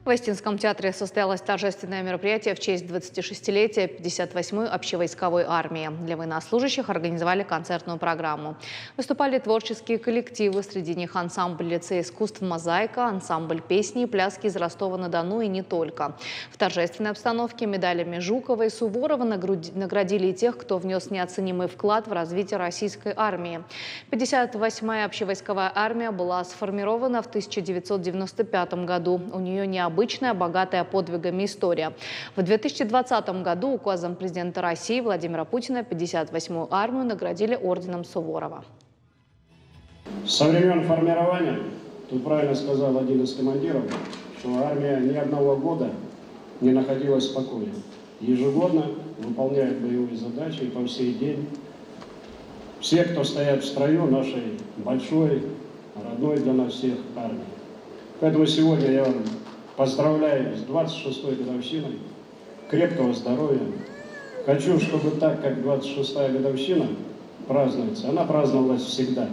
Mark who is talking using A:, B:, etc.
A: В Остинском театре состоялось торжественное мероприятие в честь 26-летия 58-й общевойсковой армии. Для военнослужащих организовали концертную программу. Выступали творческие коллективы, среди них ансамбль лицея искусств «Мозаика», ансамбль песни и пляски из Ростова-на-Дону и не только. В торжественной обстановке медалями Жукова и Суворова наградили и тех, кто внес неоценимый вклад в развитие российской армии. 58-я общевойсковая армия была сформирована в 1995 году. У нее необычная, богатая подвигами история. В 2020 году указом президента России Владимира Путина 58-ю армию наградили орденом Суворова.
B: Со времен формирования, тут правильно сказал один из командиров, что армия ни одного года не находилась в покое. Ежегодно выполняет боевые задачи и по сей день все, кто стоят в строю нашей большой, родной для нас всех армии. Поэтому сегодня я вам поздравляю с 26-й годовщиной, крепкого здоровья. Хочу, чтобы так, как 26-я годовщина празднуется, она праздновалась всегда.